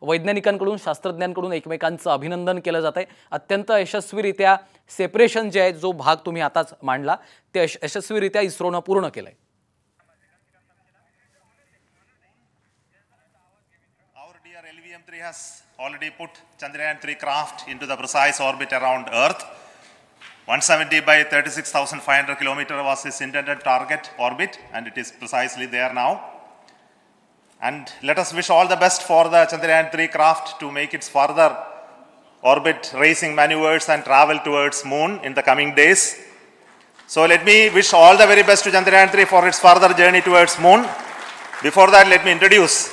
वैज्ञानिकांकडून शास्त्रज्ञांकडून एकमेकांचं अभिनंदन केलं जात आहे। अत्यंत यशस्वीरित्या सेपरेशन जे आहे जो भाग तुम्ही आताच मांडला ते यशस्वीरित्या इस्रोनं पूर्ण केलंय। Our dear LVM-3 has already put Chandrayaan-3 craft into the precise orbit around Earth. 170 by 36,500 kilometers was its intended target orbit, and it is precisely there now. And let us wish all the best for the Chandrayaan-3 craft to make its further orbit racing maneuvers and travel towards moon in the coming days. So let me wish all the very best to Chandrayaan-3 for its further journey towards moon. Before that, let me introduce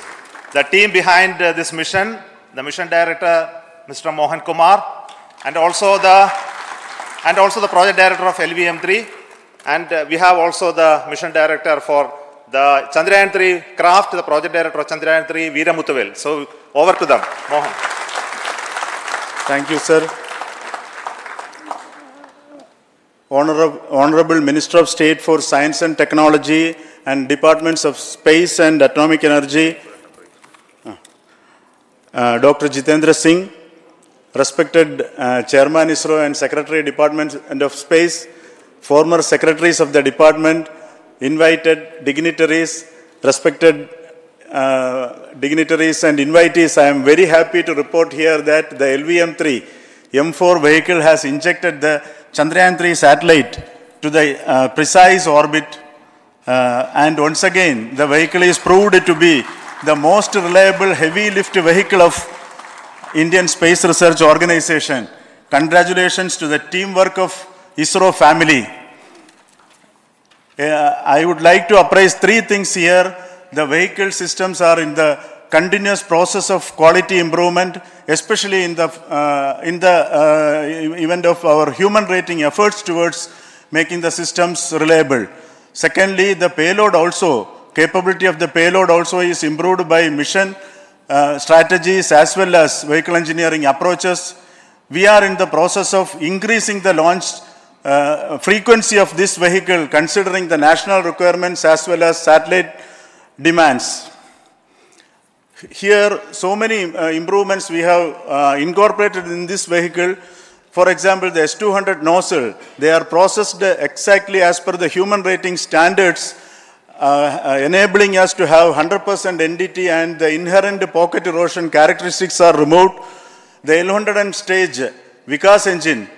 the team behind this mission, the mission director, Mr. Mohan Kumar, and also the project director of LVM-3, and we have also the mission director for the Chandrayaan-3 craft, the project director of Chandrayaan-3, Veera Muthuvel. So over to them, Mohan. Thank you, sir. Honorable Minister of State for Science and Technology and Departments of Space and Atomic Energy, Dr. Jitendra Singh, respected Chairman ISRO and Secretary Department of Space, former secretaries of the department, invited dignitaries, respected dignitaries and invitees, I am very happy to report here that the LVM-3 M4 vehicle has injected the Chandrayaan-3 satellite to the precise orbit, and once again the vehicle is proved to be the most reliable heavy lift vehicle of Indian Space Research Organization. Congratulations to the teamwork of ISRO family. I would like to appraise three things here. The vehicle systems are in the continuous process of quality improvement, especially in the event of our human rating efforts towards making the systems reliable. Secondly, the payload also, capability of the payload also is improved by mission strategies as well as vehicle engineering approaches. We are in the process of increasing the launch frequency of this vehicle considering the national requirements as well as satellite demands. Here, so many improvements we have incorporated in this vehicle. For example, the S200 nozzle, they are processed exactly as per the human rating standards, enabling us to have 100% NDT, and the inherent pocket erosion characteristics are removed. The L100 stage Vikas engine,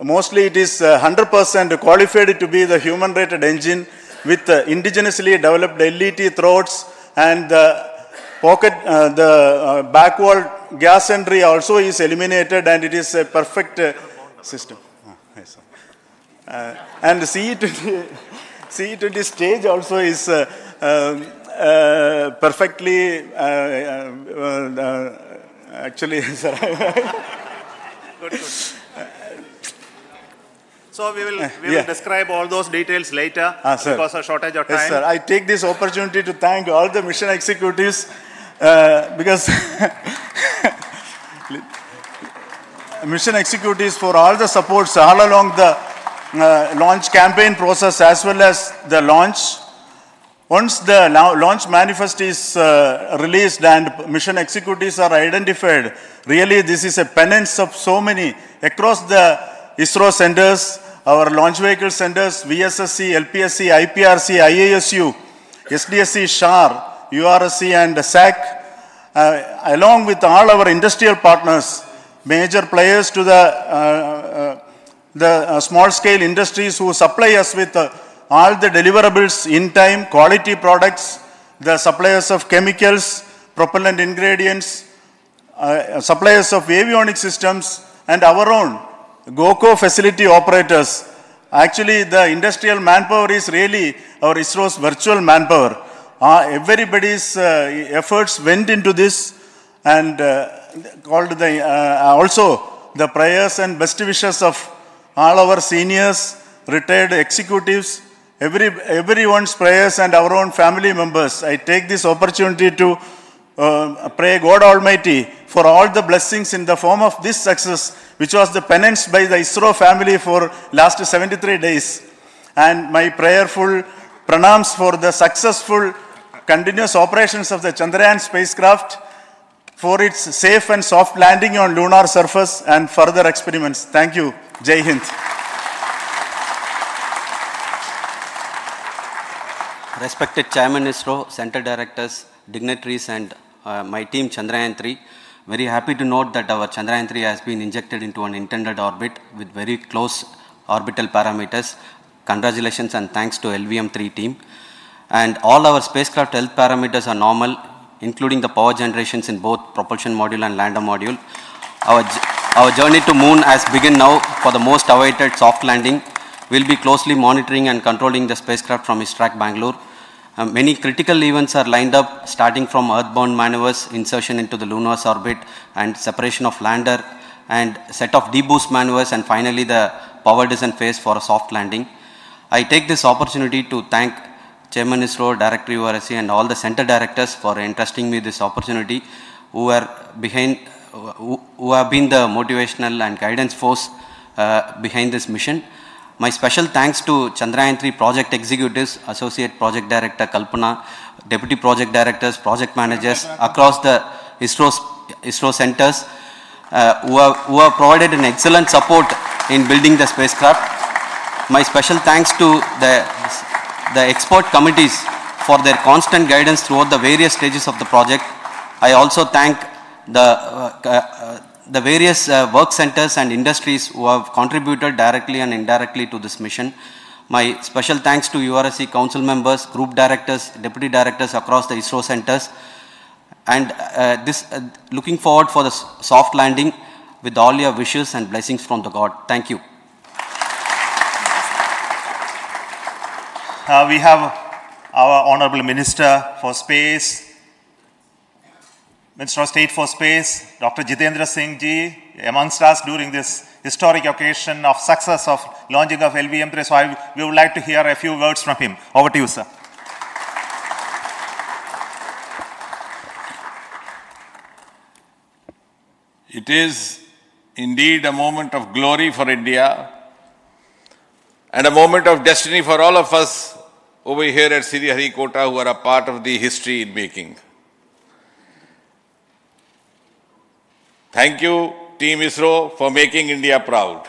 mostly it is 100% qualified to be the human rated engine with indigenously developed LET throats, and the pocket, the backwall gas entry also is eliminated, and it is a perfect system. Yes, and CE20 stage also is perfectly, actually, sir. Good. So we will describe all those details later because of shortage of time. Yes, sir. I take this opportunity to thank all the mission executives because mission executives for all the supports all along the launch campaign process as well as the launch. Once the launch manifest is released and mission executives are identified, really this is a penance of so many across the ISRO centers, our launch vehicle centers, VSSC, LPSC, IPRC, IASU, SDSC, SHAR, URSC and SAC, along with all our industrial partners, major players to the small scale industries who supply us with all the deliverables in time, quality products, the suppliers of chemicals, propellant ingredients, suppliers of avionics systems, and our own GOCO facility operators. Actually, the industrial manpower is really our ISRO's virtual manpower. Everybody's efforts went into this, and also the prayers and best wishes of all our seniors, retired executives, everyone's prayers and our own family members. I take this opportunity to pray God Almighty for all the blessings in the form of this success, which was the penance by the ISRO family for last 73 days. And my prayerful pranams for the successful continuous operations of the Chandrayaan spacecraft. for its safe and soft landing on lunar surface and further experiments. Thank you. Jai Hind. Respected Chairman ISRO, Center Directors, dignitaries and my team Chandrayaan-3, very happy to note that our Chandrayaan-3 has been injected into an intended orbit with very close orbital parameters. Congratulations and thanks to LVM-3 team. And all our spacecraft health parameters are normal, including the power generations in both propulsion module and lander module. Our journey to moon has begun now for the most awaited soft landing. We'll be closely monitoring and controlling the spacecraft from ISRAC Bangalore. Many critical events are lined up, starting from earthbound maneuvers, insertion into the lunar orbit, and separation of lander, and set of deboost maneuvers, and finally the power descent phase for a soft landing. I take this opportunity to thank Chairman ISRO, Director URSC, and all the center directors for entrusting me this opportunity, who have been the motivational and guidance force behind this mission. My special thanks to Chandrayaan-3 project executives, Associate Project Director Kalpana, Deputy Project Directors, Project Managers across the ISRO centers who have provided an excellent support in building the spacecraft. My special thanks to the expert committees for their constant guidance throughout the various stages of the project. I also thank the various work centers and industries who have contributed directly and indirectly to this mission. My special thanks to URSC council members, group directors, deputy directors across the ISRO centers, and looking forward for the soft landing with all your wishes and blessings from the God. Thank you. We have our Honorable Minister for Space, Minister of State for Space, Dr. Jitendra Singh ji, amongst us during this historic occasion of success of launching of LVM-3. So we would like to hear a few words from him. Over to you, sir. It is indeed a moment of glory for India and a moment of destiny for all of us over here at Sriharikota who are a part of the history in making. Thank you, Team ISRO, for making India proud.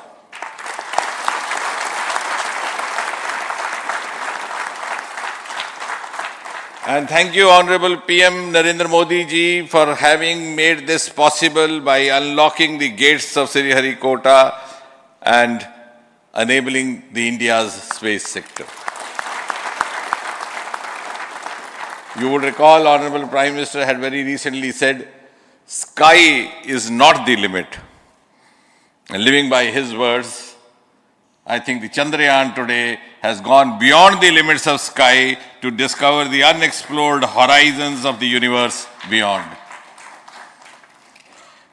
And thank you, Honorable PM Narendra Modi ji, for having made this possible by unlocking the gates of Sriharikota and enabling the India's space sector. You would recall, Honorable Prime Minister had very recently said, sky is not the limit. And living by his words, I think the Chandrayaan today has gone beyond the limits of sky to discover the unexplored horizons of the universe beyond.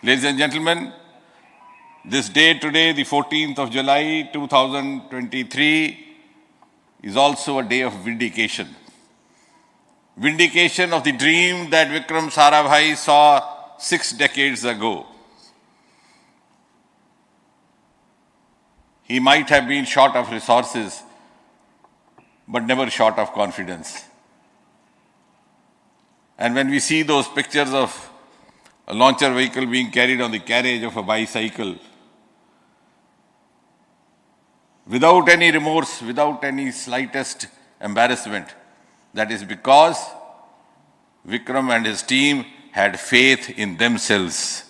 Ladies and gentlemen, this day today, the 14th of July 2023, is also a day of vindication. Vindication of the dream that Vikram Sarabhai saw 6 decades ago. He might have been short of resources, but never short of confidence. And when we see those pictures of a launcher vehicle being carried on the carriage of a bicycle, without any remorse, without any slightest embarrassment, that is because Vikram and his team had faith in themselves,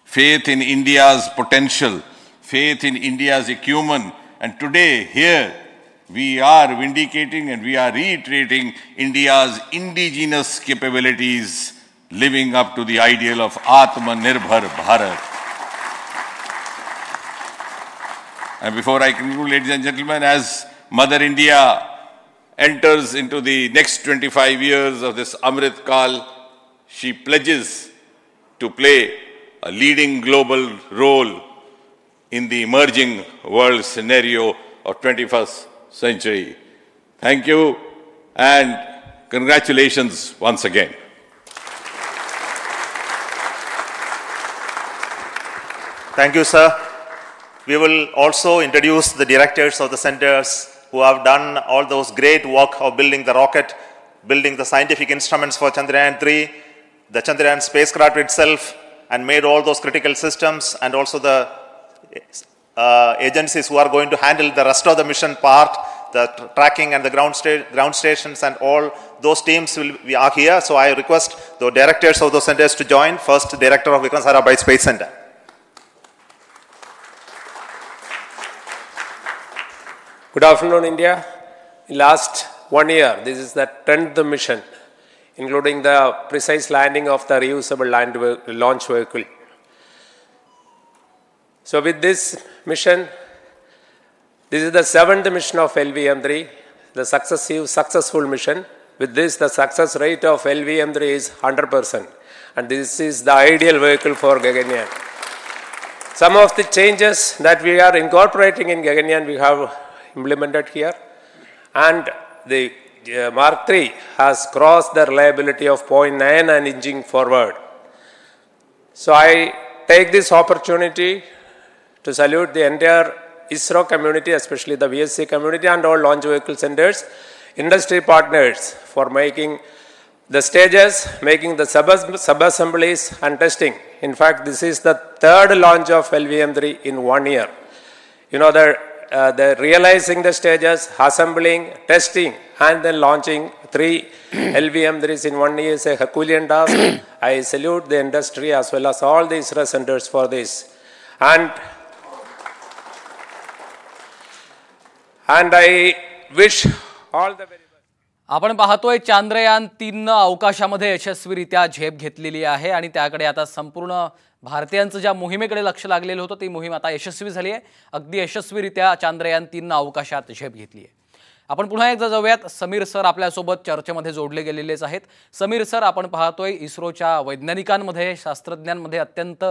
faith in India's potential, faith in India's acumen. And today, here, we are vindicating and we are reiterating India's indigenous capabilities, living up to the ideal of Atmanirbhar Bharat. And before I conclude, ladies and gentlemen, as Mother India enters into the next 25 years of this Amrit Kal, she pledges to play a leading global role in the emerging world scenario of 21st century. Thank you and congratulations once again. Thank you, sir. We will also introduce the directors of the centers who have done all those great work of building the rocket, building the scientific instruments for Chandrayaan-3. the Chandrayaan spacecraft itself and made all those critical systems, and also the agencies who are going to handle the rest of the mission part, the tracking and the ground stations, and all those teams are here. So I request the directors of those centers to join. First, Director of Vikram Sarabhai Space Center. Good afternoon, India. In last 1 year, this is the 10th mission, including the precise landing of the reusable launch vehicle. So with this mission, this is the 7th mission of LVM-3, the successful mission. With this, the success rate of LVM-3 is 100%, and this is the ideal vehicle for Gaganyaan. Some of the changes that we are incorporating in Gaganyaan we have implemented here, and the Mark III has crossed the reliability of 0.9 and inching forward. So I take this opportunity to salute the entire ISRO community, especially the VSC community and all launch vehicle centers, industry partners for making the stages, making the sub-assemblies and testing. In fact, this is the 3rd launch of LVM-3 in 1 year. You know, the realizing the stages, assembling, testing, and then launching 3 LVM-3s in 1 year is a Herculean task. I salute the industry as well as all the ISRO centers for this. And I wish all the very best. आपण पाहतोय चांद्रयान-3 अवकाशामध्ये यशस्वीरित्या झेप घेतलेली आहे आणि त्याकडे आता संपूर्ण भारतीयांचं ज्या मोहिमेकडे लक्ष लागलेलं होतं ती मोहीम आता यशस्वी झाली आहे. अगदी यशस्वीरित्या चांद्रयान-3 अवकाशात झेप घेतली आहे. आपण पुन्हा एकदा जाऊयात. समीर सर आपल्यासोबत चर्चेमध्ये जोडले गेलेलेच आहेत. समीर सर, आपण पाहतोय इस्रोच्या वैज्ञानिकांमध्ये, शास्त्रज्ञांमध्ये अत्यंत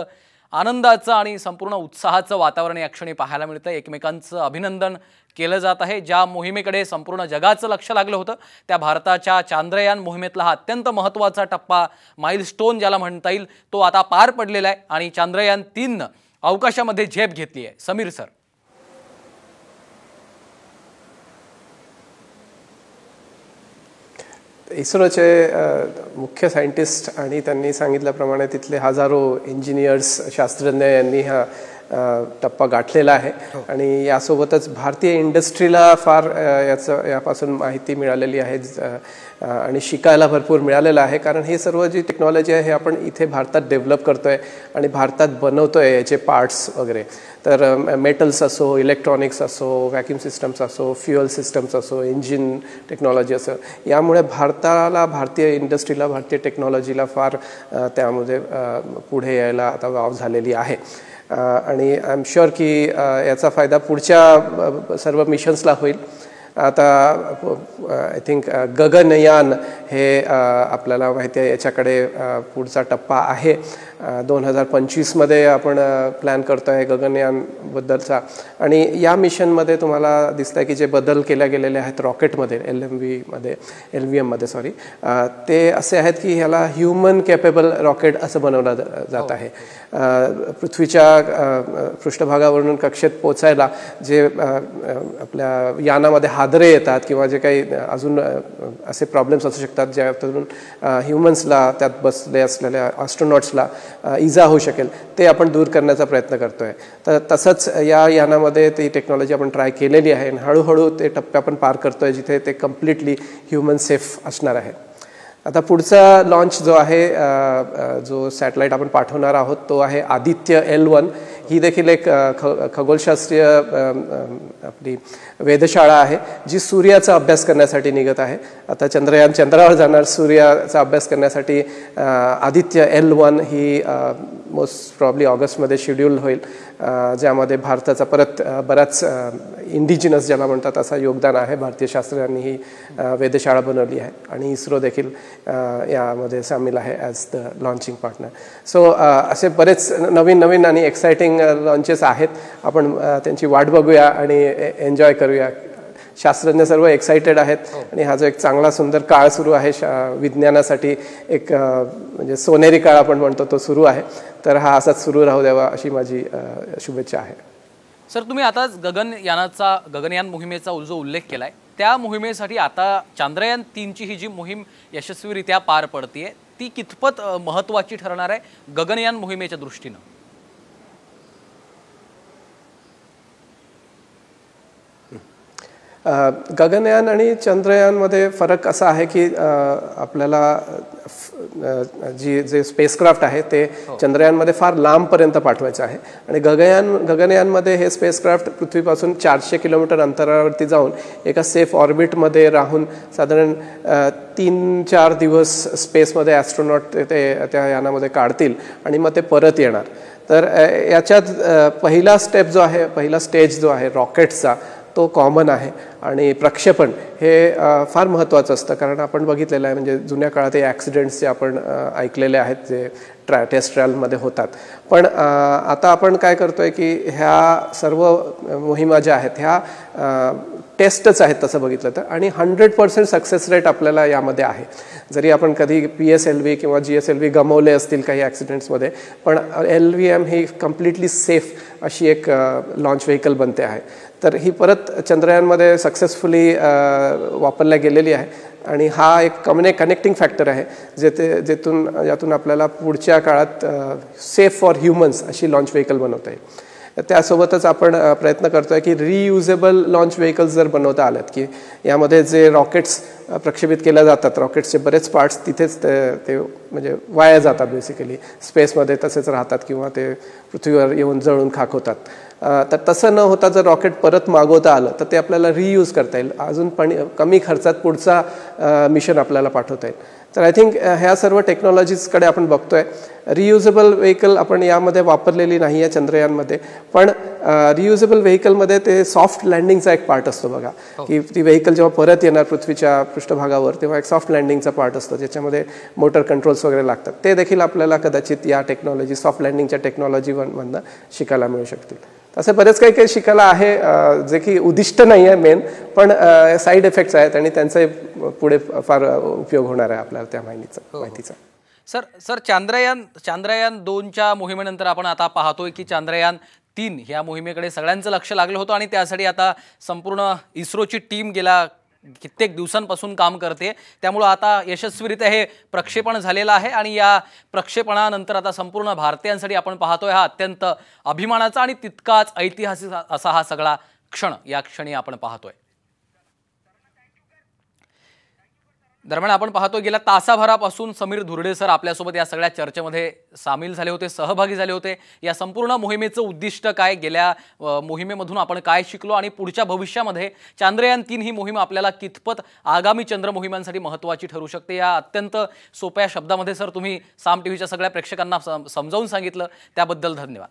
आनंदाचं आणि संपूर्ण उत्साहाचं वातावरण या क्षणी पाहायला मिळतं. एकमेकांचं अभिनंदन केलं जात आहे. ज्या मोहिमेकडे संपूर्ण जगाचं लक्ष लागलं होतं त्या भारताच्या चांद्रयान मोहिमेतला हा अत्यंत महत्त्वाचा टप्पा, माइलस्टोन ज्याला म्हणता येईल, तो आता पार पडलेला आहे आणि चांद्रयान-3 अवकाशामध्ये झेप घेतली आहे. समीर सर, इस्रोचे मुख्य सायंटिस्ट आणि त्यांनी सांगितल्याप्रमाणे तिथले हजारो इंजिनियर्स, शास्त्रज्ञ यांनी हा टप्पा गाठलेला आहे. आणि यासोबतच भारतीय इंडस्ट्रीला फार यापासून माहिती मिळालेली आहे आणि शिकायला भरपूर मिळालेलं आहे. कारण हे सर्व जी टेक्नॉलॉजी आहे हे आपण इथे भारतात डेव्हलप करतोय आणि भारतात बनवतोय याचे पार्ट्स वगैरे. तर मेटल्स असो, इलेक्ट्रॉनिक्स असो, व्हॅक्यूम सिस्टम्स असो, फ्युअल सिस्टम्स असो, इंजिन टेक्नॉलॉजी असो, यामुळे भारताला, भारतीय इंडस्ट्रीला, भारतीय टेक्नॉलॉजीला फार त्यामध्ये पुढे यायला आता वाव झालेली आहे. आणि आय एम शुअर की याचा फायदा पुढच्या सर्व मिशन्सला होईल. आता आय थिंक गगनयान हे आपल्याला माहिती आहे, याच्याकडे पुढचा टप्पा आहे. 2025मध्ये आपण प्लॅन करतो आहे गगनयानबद्दलचा. आणि या मिशनमध्ये तुम्हाला दिसतं आहे की जे बदल केल्या गेलेले आहेत रॉकेटमध्ये, LVMमध्ये सॉरी, ते असे आहेत की ह्याला ह्युमन कॅपेबल रॉकेट असं बनवलं जात आहे. पृथ्वीच्या पृष्ठभागावरून कक्षेत पोचायला जे आपल्या यानामध्ये हादरे येतात किंवा जे काही अजून असे प्रॉब्लेम्स असू शकतात ज्यातून ह्युमन्सला, त्यात बसले असलेल्या ॲस्ट्रोनॉट्सला इजा होऊ शकेल, ते आपण दूर करण्याचा प्रयत्न करतोय. तर तसंच या यानामध्ये ती टेक्नॉलॉजी आपण ट्राय केलेली आहे आणि हळूहळू ते टप्पे आपण पार करतोय जिथे ते कम्प्लिटली ह्युमन सेफ असणार आहे. आता पुढचा लॉन्च जो आहे, जो सॅटेलाईट आपण पाठवणार आहोत, तो आहे आदित्य L1. ही देखील एक खगोलशास्त्रीय आपली वेधशाळा आहे जी सूर्याचा अभ्यास करण्यासाठी निघत आहे. आता चंद्रयान चंद्रावर जाणार, सूर्याचा अभ्यास करण्यासाठी आदित्य L1 ही मोस्ट प्रॉब्ली ऑगस्टमध्ये शेड्यूल होईल, ज्यामध्ये भारताचा परत बराच इंडिजिनस ज्याला म्हणतात असा योगदान आहे. भारतीय शास्त्रज्ञांनी ही वेधशाळा बनवली आहे आणि इस्रो देखील यामध्ये सामील आहे ॲज द लॉन्चिंग पार्टनर. सो असे बरेच नवीन आणि एक्साइटिंग लॉन्चेस आहेत. आपण त्यांची वाट बघूया आणि एन्जॉय करूया. शास्त्रज्ञ सर्व एक्साइटेड आहेत आणि हा जो एक चांगला सुंदर काळ सुरू आहे विज्ञानासाठी, एक म्हणजे सोनेरी काळ आपण म्हणतो तो सुरू आहे. तर हा असाच सुरू राहू द्यावा अशी माझी शुभेच्छा आहे. सर, तुम्ही आताच गगनयान मोहिमेचा जो उल्लेख केलाय, त्या मोहिमेसाठी आता चांद्रयान-3ची ही जी मोहीम यशस्वीरित्या पार पडतीये, ती कितपत महत्त्वाची ठरणार आहे गगनयान मोहिमेच्या दृष्टीनं? गगनयान आणि चंद्रयानमध्ये फरक असा आहे की आपल्याला जे स्पेसक्राफ्ट आहे ते चंद्रयानमध्ये फार लांबपर्यंत पाठवायचं आहे आणि गगनयानमध्ये हे स्पेसक्राफ्ट पृथ्वीपासून 400 किलोमीटर अंतरावरती जाऊन एका सेफ ऑर्बिटमध्ये राहून साधारण 3-4 दिवस स्पेसमध्ये ॲस्ट्रोनॉट ते त्या यानामध्ये काढतील आणि मग ते परत येणार. तर याच्यात पहिला स्टेज जो आहे रॉकेट्सचा तो कॉमन आहे आणि प्रक्षेपण हे फार महत्त्वाचं असतं, कारण आपण बघितलेलं आहे म्हणजे जुन्या काळात हे ॲक्सिडेंट्स जे आपण ऐकलेले आहेत जे टेस्ट ट्रायलमध्ये होतात. पण आता आपण काय करतोय की ह्या सर्व मोहिमा ज्या आहेत ह्या टेस्टच आहेत तसं बघितलं तर, आणि 100% सक्सेस रेट आपल्याला यामध्ये आहे. जरी आपण कधी PSLV किंवा GSLV गमावले असतील काही ॲक्सिडेंट्समध्ये, पण LVM ही कम्प्लिटली सेफ अशी एक लॉन्च व्हेकल बनते आहे. तर ही परत चंद्रयानमध्ये सक्सेसफुली वापरल्या गेलेली आहे आणि हा एक कनेक्टिंग फॅक्टर आहे यातून आपल्याला पुढच्या काळात सेफ फॉर ह्युमन्स अशी लॉन्च व्हेकल बनवता येईल. त्यासोबतच आपण प्रयत्न करतोय की रियुजेबल लॉन्च व्हेकल्स जर बनवता आलेत की यामध्ये जे रॉकेट्स प्रक्षेपित केल्या जातात, रॉकेट्सचे बरेच पार्ट्स तिथेच ते म्हणजे वाया जातात, बेसिकली स्पेसमध्ये तसेच राहतात किंवा ते पृथ्वीवर येऊन जळून खाक होतात. तर तसं न होता जर रॉकेट परत मागवता आलं तर ते आपल्याला रियूज करता येईल, अजून पण कमी खर्चात पुढचा मिशन आपल्याला पाठवता येईल. तर आय थिंक ह्या सर्व टेक्नॉलॉजीजकडे आपण बघतोय. रियुजेबल व्हेकल आपण यामध्ये वापरलेली नाही आहे चंद्रयानमध्ये, पण रियुजेबल व्हेकलमध्ये ते सॉफ्ट लँडिंगचा एक पार्ट असतो बघा, की ती व्हेकल जेव्हा परत येणार पृथ्वीच्या पृष्ठभागावर तेव्हा एक सॉफ्ट लँडिंगचा पार्ट असतो ज्याच्यामध्ये मोटर कंट्रोल्स वगैरे लागतात. ते देखील आपल्याला कदाचित या टेक्नॉलॉजी सॉफ्ट लँडिंगच्या टेक्नॉलॉजीमधनं शिकायला मिळू शकतील. असे बरेच काही शिकायला आहे जे की उद्दिष्ट नाही आहे मेन, पण साईड इफेक्ट्स आहेत आणि त्यांचा पुढे फार उपयोग होणार आहे आपल्याला त्या माहितीचा. सर चांद्रयान 2च्या मोहिमेनंतर आपण आता पाहतोय की चांद्रयान-3 ह्या मोहिमेकडे सगळ्यांचं लक्ष लागलं होतं आणि त्यासाठी आता संपूर्ण इस्रोची टीम गेल्या कित्येक दिवसांपासून काम करते. त्यामुळे आता यशस्वीरित्या हे प्रक्षेपण झालेलं आहे आणि या प्रक्षेपणानंतर आता संपूर्ण भारतीयांसाठी आपण पाहतोय हा अत्यंत अभिमानाचा आणि तितकाच ऐतिहासिक असा हा सगळा क्षण या क्षणी आपण पाहतोय. दरम्यान आपण पाहतो गेल्या तासाभरापासून समीर धुर्डे सर आपल्यासोबत या सगळ्या चर्चेमध्ये सामील झाले होते, सहभागी झाले होते. या संपूर्ण मोहिमेचं उद्दिष्ट काय, गेल्या मोहिमेमधून आपण काय शिकलो आणि पुढच्या भविष्यामध्ये चांद्रयान-3 ही मोहीम आपल्याला कितपत आगामी चंद्र मोहिमांसाठी महत्त्वाची ठरू शकते, या अत्यंत सोप्या शब्दामध्ये सर तुम्ही साम टीव्हीच्या सगळ्या प्रेक्षकांना समजावून सांगितलं. त्याबद्दल धन्यवाद.